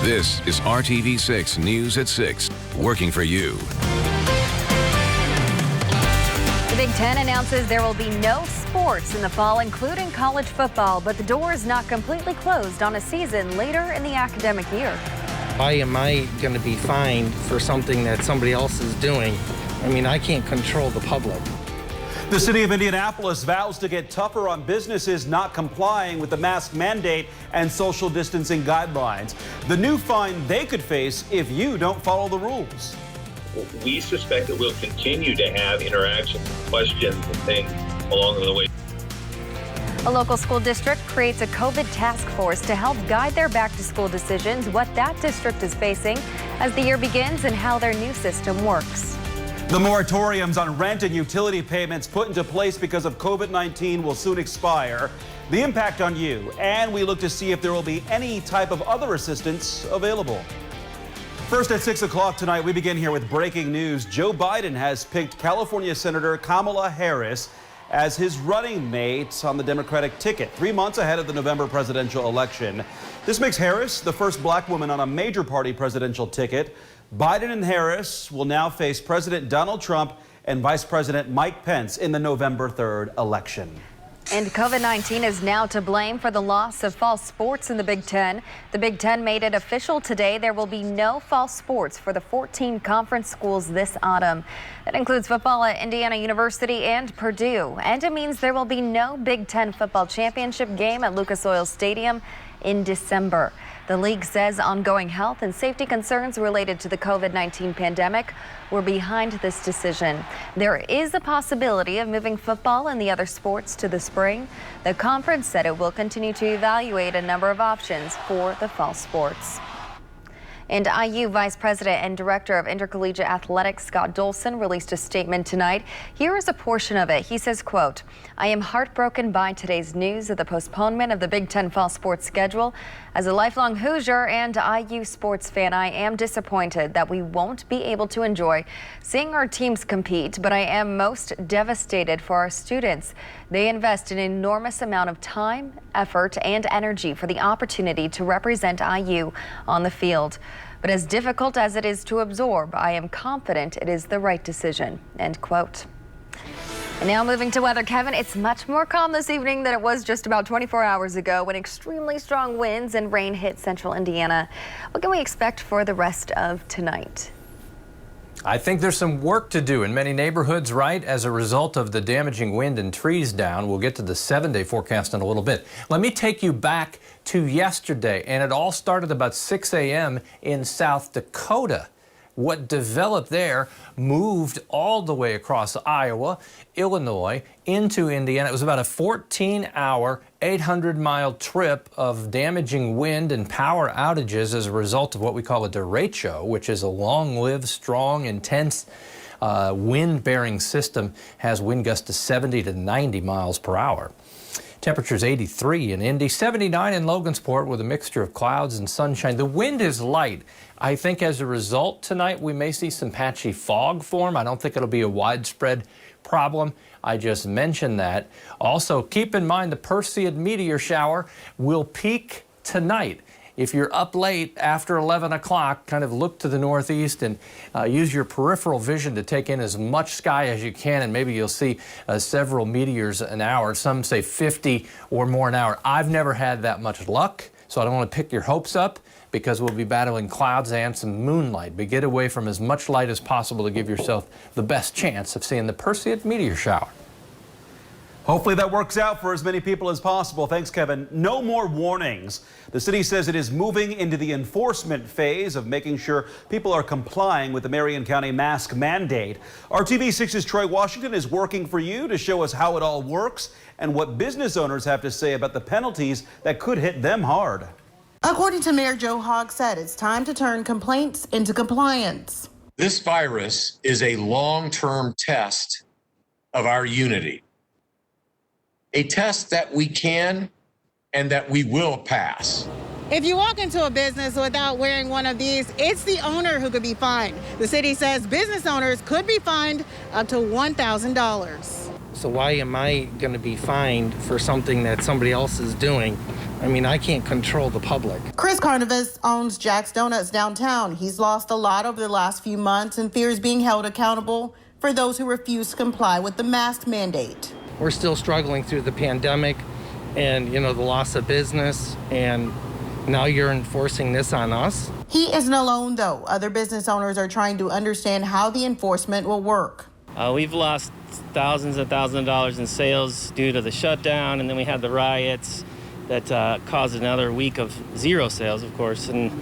This is RTV6 News at 6, working for you. The Big Ten announces there will be no sports in the fall, including college football, but the door is not completely closed on a season later in the academic year. Why am I going to be fined for something that somebody else is doing? I mean, I can't control the public. The city of Indianapolis vows to get tougher on businesses not complying with the mask mandate and social distancing guidelines. The new fine they could face if you don't follow the rules. We suspect that we'll continue to have interactions, questions, and things along the way. A local school district creates a COVID task force to help guide their back-to-school decisions, what that district is facing as the year begins and how their new system works. The moratoriums on rent and utility payments put into place because of COVID-19 will soon expire. The impact on you, and we look to see if there will be any type of other assistance available. First at 6 o'clock tonight, we begin here with breaking news. Joe Biden has picked California Senator Kamala Harris as his running mate on the Democratic ticket, 3 months ahead of the November presidential election. This makes Harris the first black woman on a major party presidential ticket. Biden and Harris will now face President Donald Trump and Vice President Mike Pence in the November 3rd election. And COVID-19 is now to blame for the loss of fall sports in the Big Ten. The Big Ten made it official today. There will be no fall sports for the 14 conference schools this autumn. That includes football at Indiana University and Purdue. And it means there will be no Big Ten football championship game at Lucas Oil Stadium in December. The league says ongoing health and safety concerns related to the COVID-19 pandemic were behind this decision. There is a possibility of moving football and the other sports to the spring. The conference said it will continue to evaluate a number of options for the fall sports. And IU Vice President and Director of Intercollegiate Athletics Scott Dolson released a statement tonight. Here is a portion of it. He says, quote, "I am heartbroken by today's news of the postponement of the Big Ten fall sports schedule. As a lifelong Hoosier and IU sports fan, I am disappointed that we won't be able to enjoy seeing our teams compete, but I am most devastated for our students. They invest an enormous amount of time, effort, and energy for the opportunity to represent IU on the field. But as difficult as it is to absorb, I am confident it is the right decision," end quote. And now moving to weather, Kevin, it's much more calm this evening than it was just about 24 hours ago when extremely strong winds and rain hit central Indiana. What can we expect for the rest of tonight? I think there's some work to do in many neighborhoods, right, as a result of the damaging wind and trees down. We'll get to the 7-day forecast in a little bit. Let me take you back to yesterday, and it all started about 6 a.m. in South Dakota. What developed there moved all the way across Iowa, Illinois, into Indiana. It was about a 14-hour, 800-mile trip of damaging wind and power outages as a result of what we call a derecho, which is a long-lived, strong, intense wind-bearing system, has wind gusts to 70 to 90 miles per hour. Temperatures 83 in Indy, 79 in Logansport with a mixture of clouds and sunshine. The wind is light. I think as a result tonight we may see some patchy fog form. I don't think it'll be a widespread problem. I just mentioned that. Also, keep in mind the Perseid meteor shower will peak tonight. If you're up late after 11 o'clock, kind of look to the northeast and use your peripheral vision to take in as much sky as you can, and maybe you'll see several meteors an hour. Some say 50 or more an hour. I've never had that much luck, so I don't want to pick your hopes up because we'll be battling clouds and some moonlight. But get away from as much light as possible to give yourself the best chance of seeing the Perseid meteor shower. Hopefully that works out for as many people as possible. Thanks, Kevin. No more warnings. The city says it is moving into the enforcement phase of making sure people are complying with the Marion County mask mandate. RTV6's Troy Washington is working for you to show us how it all works and what business owners have to say about the penalties that could hit them hard. According to Mayor Joe Hogsett, it's time to turn complaints into compliance. This virus is a long-term test of our unity. A test that we can and that we will pass. If you walk into a business without wearing one of these, it's the owner who could be fined. The city says business owners could be fined up to $1,000. So why am I going to be fined for something that somebody else is doing? I mean, I can't control the public. Chris Carnivus owns Jack's Donuts downtown. He's lost a lot over the last few months and fears being held accountable for those who refuse to comply with the mask mandate. We're still struggling through the pandemic and, the loss of business, and now you're enforcing this on us. He isn't alone, though. Other business owners are trying to understand how the enforcement will work. We've lost thousands and thousands of dollars in sales due to the shutdown, and then we had the riots that caused another week of zero sales, of course, and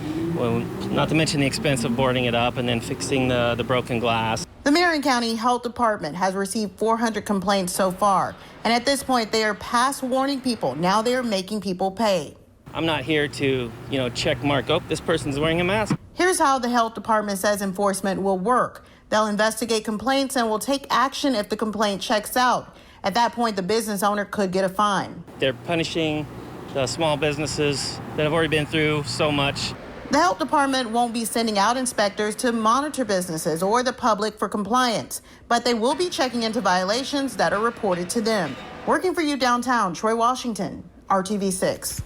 not to mention the expense of boarding it up and then fixing the broken glass. The Marion County Health Department has received 400 complaints so far, and at this point they are past warning people. Now they are making people pay. I'm not here to, check mark, oh, this person's wearing a mask. Here's how the health department says enforcement will work. They'll investigate complaints and will take action if the complaint checks out. At that point, the business owner could get a fine. They're punishing the small businesses that have already been through so much. The health department won't be sending out inspectors to monitor businesses or the public for compliance, but they will be checking into violations that are reported to them. Working for you downtown, Troy Washington, RTV6.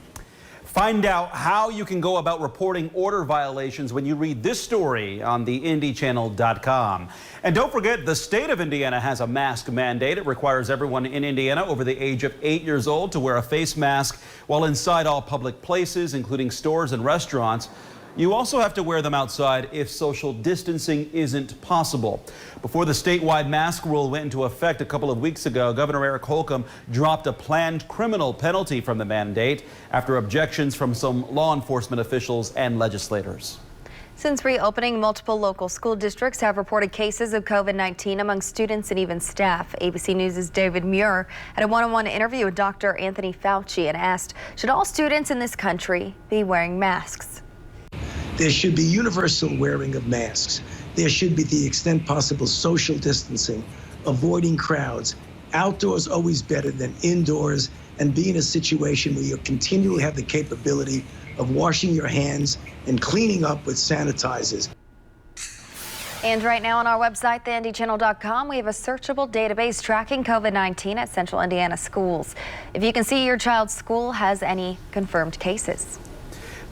Find out how you can go about reporting order violations when you read this story on the IndyChannel.com. And don't forget, the state of Indiana has a mask mandate. It requires everyone in Indiana over the age of 8 years old to wear a face mask while inside all public places, including stores and restaurants. You also have to wear them outside if social distancing isn't possible. Before the statewide mask rule went into effect a couple of weeks ago, Governor Eric Holcomb dropped a planned criminal penalty from the mandate after objections from some law enforcement officials and legislators. Since reopening, multiple local school districts have reported cases of COVID-19 among students and even staff. ABC News' David Muir had a one-on-one interview with Dr. Anthony Fauci and asked, should all students in this country be wearing masks? There should be universal wearing of masks. There should be, to the extent possible, social distancing, avoiding crowds. Outdoors always better than indoors, and be in a situation where you continually have the capability of washing your hands and cleaning up with sanitizers. And right now on our website, theindychannel.com, we have a searchable database tracking COVID-19 at Central Indiana schools. If you can see your child's school has any confirmed cases.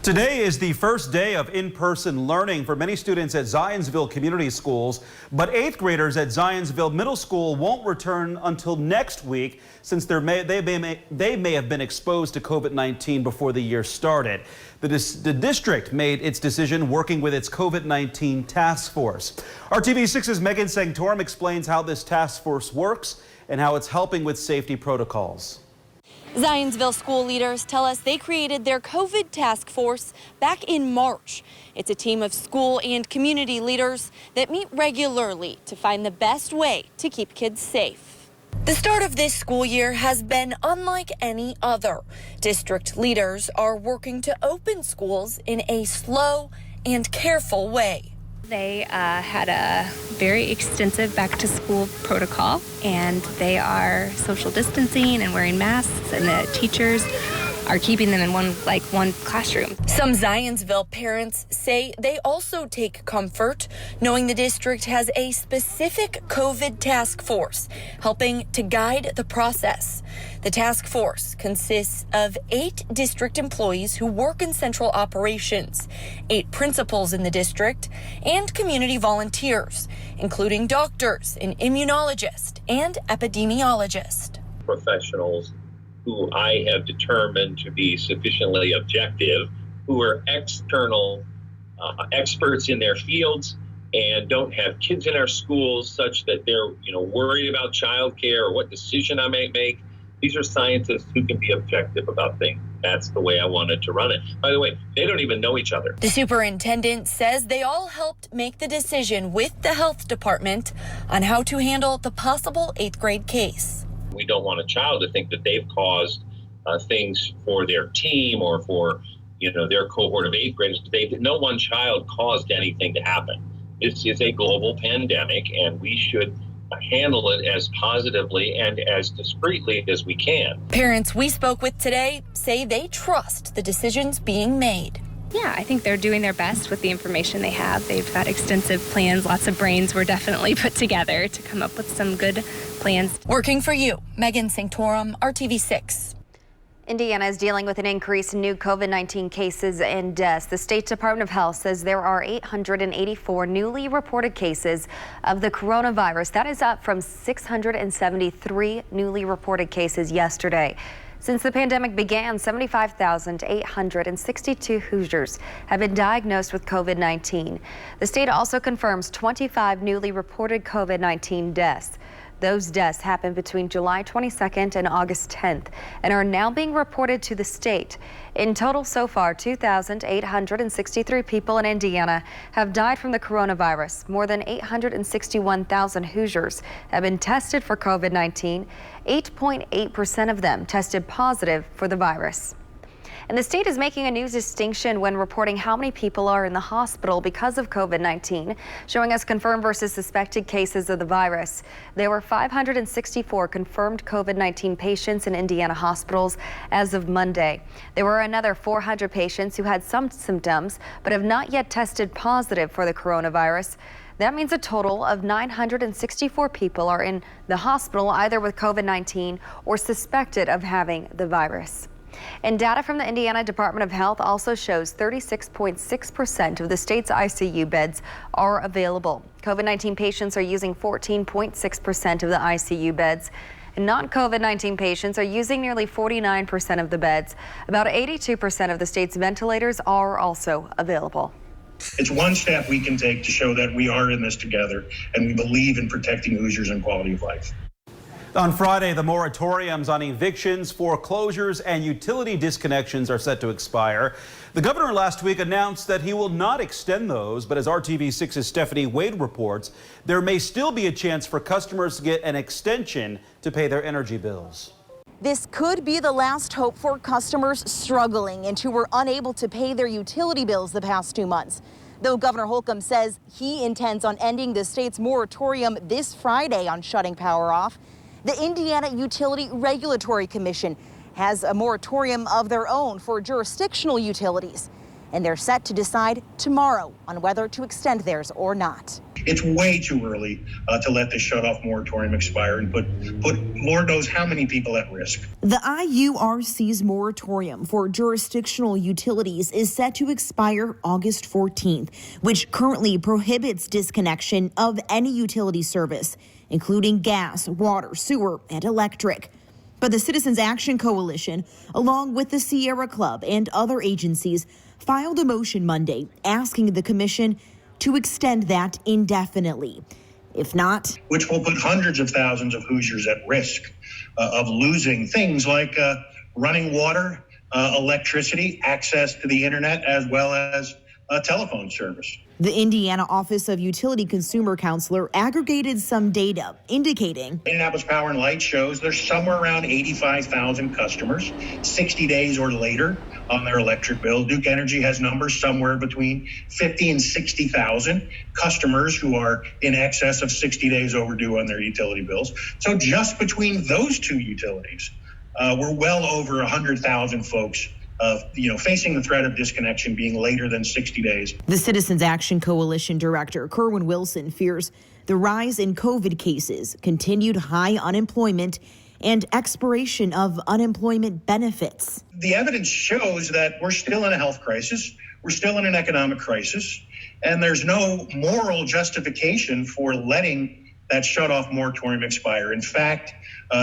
Today is the first day of in-person learning for many students at Zionsville Community Schools, but 8th graders at Zionsville Middle School won't return until next week since they may have been exposed to COVID-19 before the year started. The district made its decision working with its COVID-19 task force. RTV6's Megan Sanctorum explains how this task force works and how it's helping with safety protocols. Zionsville school leaders tell us they created their COVID task force back in March. It's a team of school and community leaders that meet regularly to find the best way to keep kids safe. The start of this school year has been unlike any other. District leaders are working to open schools in a slow and careful way. They had a very extensive back-to-school protocol, and they are social distancing and wearing masks, and the teachers are keeping them in one classroom. Some Zionsville parents say they also take comfort knowing the district has a specific COVID task force helping to guide the process. The task force consists of 8 district employees who work in central operations, 8 principals in the district, and community volunteers, including doctors, an immunologist, and epidemiologist. Professionals who I have determined to be sufficiently objective, who are external experts in their fields and don't have kids in our schools such that they're worried about childcare or what decision I might make. These are scientists who can be objective about things. That's the way I wanted to run it. By the way, they don't even know each other. The superintendent says they all helped make the decision with the health department on how to handle the possible 8th grade case. We don't want a child to think that they've caused things for their team or for their cohort of 8th graders. No one child caused anything to happen. This is a global pandemic, and we should handle it as positively and as discreetly as we can. Parents we spoke with today say they trust the decisions being made. Yeah, I think they're doing their best with the information they have. They've got extensive plans. Lots of brains were definitely put together to come up with some good plans. Working for you, Megan Sanctorum, RTV6. Indiana is dealing with an increase in new COVID-19 cases and deaths. The State Department of Health says there are 884 newly reported cases of the coronavirus. That is up from 673 newly reported cases yesterday. Since the pandemic began, 75,862 Hoosiers have been diagnosed with COVID-19. The state also confirms 25 newly reported COVID-19 deaths. Those deaths happened between July 22nd and August 10th and are now being reported to the state. In total so far, 2,863 people in Indiana have died from the coronavirus. More than 861,000 Hoosiers have been tested for COVID-19. 8.8% of them tested positive for the virus. And the state is making a new distinction when reporting how many people are in the hospital because of COVID-19, showing us confirmed versus suspected cases of the virus. There were 564 confirmed COVID-19 patients in Indiana hospitals as of Monday. There were another 400 patients who had some symptoms but have not yet tested positive for the coronavirus. That means a total of 964 people are in the hospital either with COVID-19 or suspected of having the virus. And data from the Indiana Department of Health also shows 36.6% of the state's ICU beds are available. COVID-19 patients are using 14.6% of the ICU beds. And non-COVID-19 patients are using nearly 49% of the beds. About 82% of the state's ventilators are also available. It's one step we can take to show that we are in this together and we believe in protecting Hoosiers and quality of life. On Friday, the moratoriums on evictions, foreclosures, and utility disconnections are set to expire. The governor last week announced that he will not extend those, but as RTV6's Stephanie Wade reports, there may still be a chance for customers to get an extension to pay their energy bills. This could be the last hope for customers struggling and who were unable to pay their utility bills the past 2 months. Though Governor Holcomb says he intends on ending the state's moratorium this Friday on shutting power off, the Indiana Utility Regulatory Commission has a moratorium of their own for jurisdictional utilities, and they're set to decide tomorrow on whether to extend theirs or not. It's way too early to let this shut-off moratorium expire and put Lord knows how many people at risk. The IURC's moratorium for jurisdictional utilities is set to expire August 14th, which currently prohibits disconnection of any utility service, including gas, water, sewer, and electric. But the Citizens Action Coalition, along with the Sierra Club and other agencies, filed a motion Monday asking the commission to extend that indefinitely. If not, which will put hundreds of thousands of Hoosiers at risk of losing things like running water, electricity, access to the internet, as well as telephone service. The Indiana Office of Utility Consumer Counselor aggregated some data indicating Indianapolis Power and Light shows there's somewhere around 85,000 customers 60 days or later on their electric bill. Duke Energy has numbers somewhere between 50 and 60,000 customers who are in excess of 60 days overdue on their utility bills. So just between those two utilities, we're well over 100,000 folks facing the threat of disconnection being later than 60 days. The Citizens Action Coalition Director Kerwin Wilson fears the rise in COVID cases, continued high unemployment, and expiration of unemployment benefits. The evidence shows that we're still in a health crisis, we're still in an economic crisis, and there's no moral justification for letting that shut-off moratorium expire. In fact,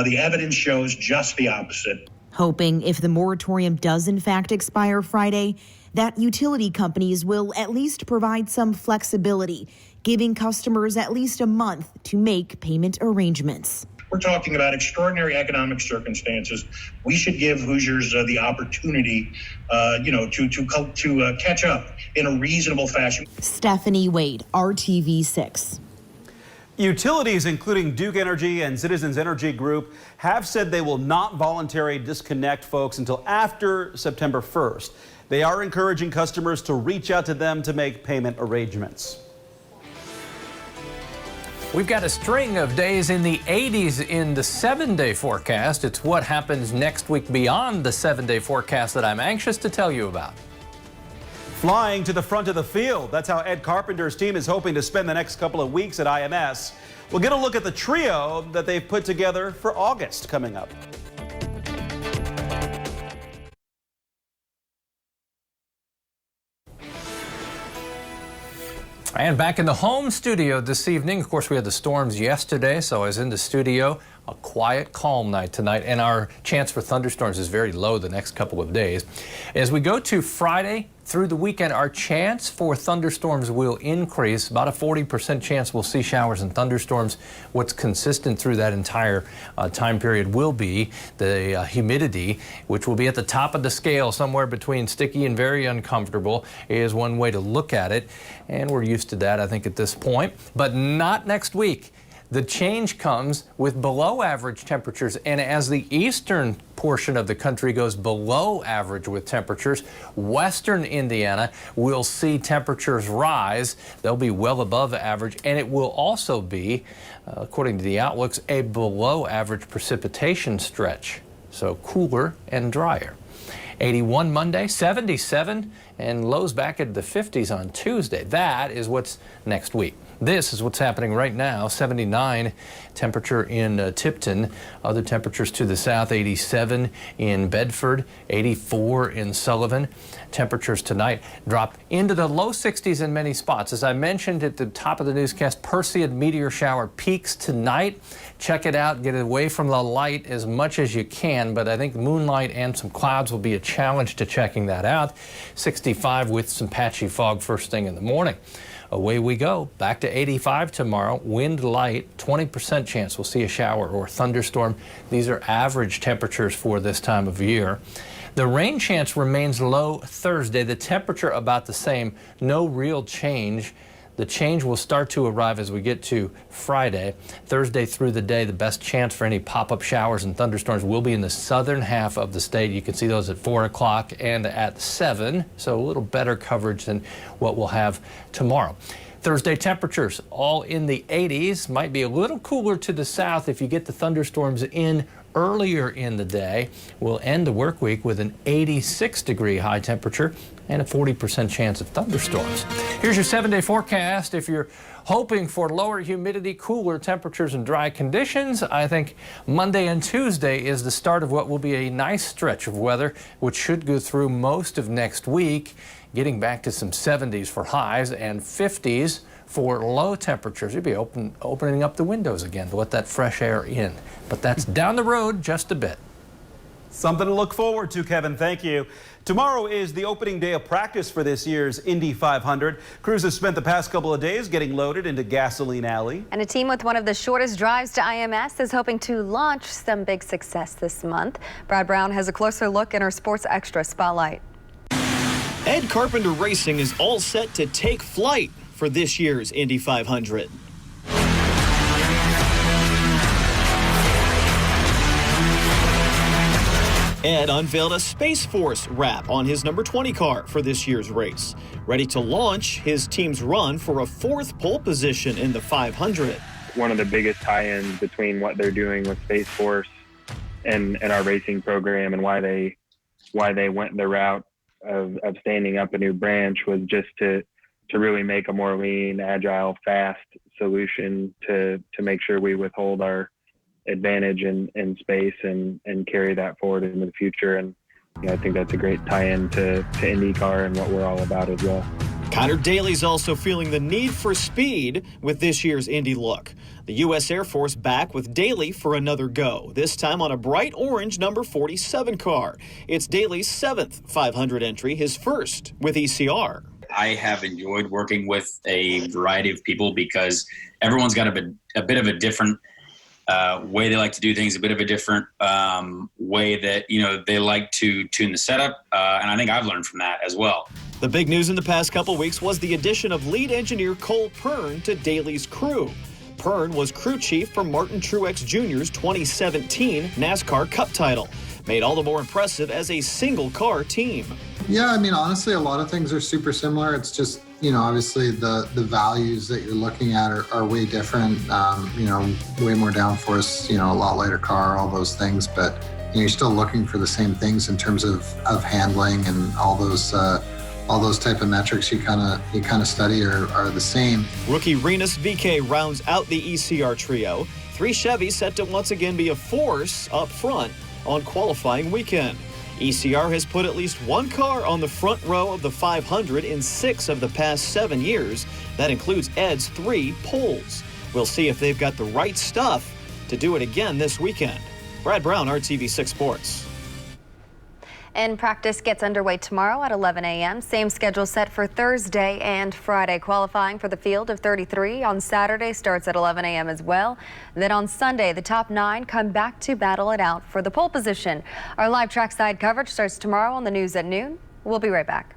the evidence shows just the opposite. Hoping if the moratorium does in fact expire Friday, that utility companies will at least provide some flexibility, giving customers at least a month to make payment arrangements. We're talking about extraordinary economic circumstances. We should give Hoosiers the opportunity, to catch up in a reasonable fashion. Stephanie Wade, RTV6. Utilities, including Duke Energy and Citizens Energy Group, have said they will not voluntarily disconnect folks until after September 1st. They are encouraging customers to reach out to them to make payment arrangements. We've got a string of days in the 80s in the 7-day forecast. It's what happens next week beyond the 7-day forecast that I'm anxious to tell you about. Flying to the front of the field. That's how Ed Carpenter's team is hoping to spend the next couple of weeks at IMS. We'll get a look at the trio that they've put together for August coming up. And back in the home studio this evening. Of course, we had the storms yesterday, so I was in the studio. A quiet, calm night tonight, and our chance for thunderstorms is very low the next couple of days. As we go to Friday through the weekend, our chance for thunderstorms will increase. About a 40% chance we'll see showers and thunderstorms. What's consistent through that entire time period will be the humidity, which will be at the top of the scale, somewhere between sticky and very uncomfortable is one way to look at it. And we're used to that, I think, at this point, but not next week. The change comes with below average temperatures, and as the eastern portion of the country goes below average with temperatures, western Indiana will see temperatures rise. They'll be well above average, and it will also be, according to the outlooks, a below average precipitation stretch, so cooler and drier. 81 Monday, 77, and lows back at the 50s on Tuesday. That is what's next week. This is what's happening right now. 79 temperature in Tipton. Other temperatures to the south, 87 in Bedford, 84 in Sullivan. Temperatures tonight drop into the low 60s in many spots. As I mentioned at the top of the newscast, Perseid meteor shower peaks tonight. Check it out. Get away from the light as much as you can, but I think moonlight and some clouds will be a challenge to checking that out. 65 with some patchy fog first thing in the morning. Away we go. Back to 85 tomorrow. Wind light, 20% chance we'll see a shower or thunderstorm. These are average temperatures for this time of year. The rain chance remains low Thursday. The temperature about the same. No real change. The change will start to arrive as we get to Friday. Thursday through the day, the best chance for any pop-up showers and thunderstorms will be in the southern half of the state. You can see those at 4 o'clock and at 7, so a little better coverage than what we'll have tomorrow. Thursday temperatures all in the 80s. Might be a little cooler to the south if you get the thunderstorms in earlier in the day. We'll end the work week with an 86-degree high temperature and a 40% chance of thunderstorms. Here's your 7-day forecast. If you're hoping for lower humidity, cooler temperatures, and dry conditions, I think Monday and Tuesday is the start of what will be a nice stretch of weather, which should go through most of next week, getting back to some 70s for highs and 50s for low temperatures. You'll be opening up the windows again to let that fresh air in. But that's down the road just a bit. Something to look forward to, Kevin. Thank you. Tomorrow is the opening day of practice for this year's Indy 500. Crews have spent the past couple of days getting loaded into Gasoline Alley. And a team with one of the shortest drives to IMS is hoping to launch some big success this month. Brad Brown has a closer look in our Sports Extra Spotlight. Ed Carpenter Racing is all set to take flight for this year's Indy 500. Ed unveiled a Space Force wrap on his number 20 car for this year's race, ready to launch his team's run for a 4th pole position in the 500. One of the biggest tie-ins between what they're doing with Space Force and our racing program and why they went the route of standing up a new branch was just to really make a more lean, agile, fast solution to make sure we withhold our advantage in space and carry that forward into the future. And I think that's a great tie-in to IndyCar and what we're all about as well. Connor Daly's also feeling the need for speed with this year's Indy look. The U.S. Air Force back with Daly for another go, this time on a bright orange number 47 car. It's Daly's 7th 500 entry, his first with ECR. I have enjoyed working with a variety of people because everyone's got a bit of a different way they like to do things, a bit of a different way that, they like to tune the setup. And I think I've learned from that as well. The big news in the past couple weeks was the addition of lead engineer Cole Pern to Daly's crew. Pern was crew chief for Martin Truex Jr.'s 2017 NASCAR Cup title, made all the more impressive as a single-car team. Yeah, honestly, a lot of things are super similar. It's just, obviously the values that you're looking at are way different. Way more downforce, a lot lighter car, all those things. But you're still looking for the same things in terms of handling and all those type of metrics you kind of study are the same. Rookie Renus VK rounds out the ECR trio. 3 Chevys set to once again be a force up front on qualifying weekend. ECR has put at least one car on the front row of the 500 in 6 of the past 7 years. That includes Ed's 3 poles. We'll see if they've got the right stuff to do it again this weekend. Brad Brown, RTV6 Sports. And practice gets underway tomorrow at 11 a.m. Same schedule set for Thursday and Friday. Qualifying for the field of 33 on Saturday starts at 11 a.m. as well. Then on Sunday, the top 9 come back to battle it out for the pole position. Our live trackside coverage starts tomorrow on the news at noon. We'll be right back.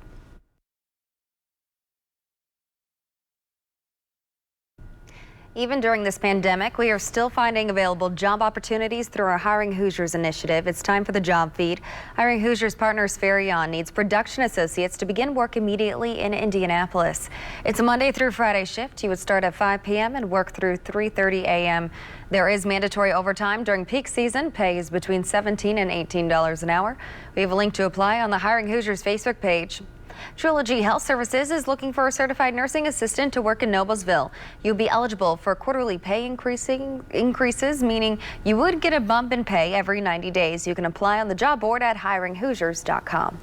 Even during this pandemic, we are still finding available job opportunities through our Hiring Hoosiers initiative. It's time for the job feed. Hiring Hoosiers partners Ferion needs production associates to begin work immediately in Indianapolis. It's a Monday through Friday shift. You would start at 5 p.m. and work through 3:30 a.m. There is mandatory overtime during peak season. Pay is between $17 and $18 an hour. We have a link to apply on the Hiring Hoosiers Facebook page. Trilogy Health Services is looking for a certified nursing assistant to work in Noblesville. You'll be eligible for quarterly pay increases, meaning you would get a bump in pay every 90 days. You can apply on the job board at hiringhoosiers.com.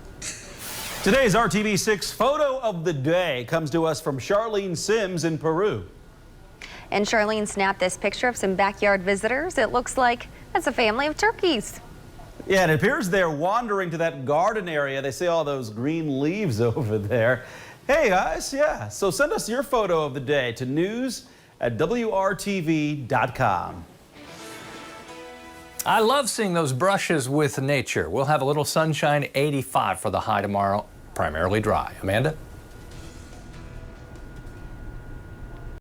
Today's RTV6 photo of the day comes to us from Charlene Sims in Peru. And Charlene snapped this picture of some backyard visitors. It looks like it's a family of turkeys. Yeah, and it appears they're wandering to that garden area. They see all those green leaves over there. Hey guys, yeah, so send us your photo of the day to news@WRTV.com. I love seeing those brushes with nature. We'll have a little sunshine, 85 for the high tomorrow, primarily dry. Amanda?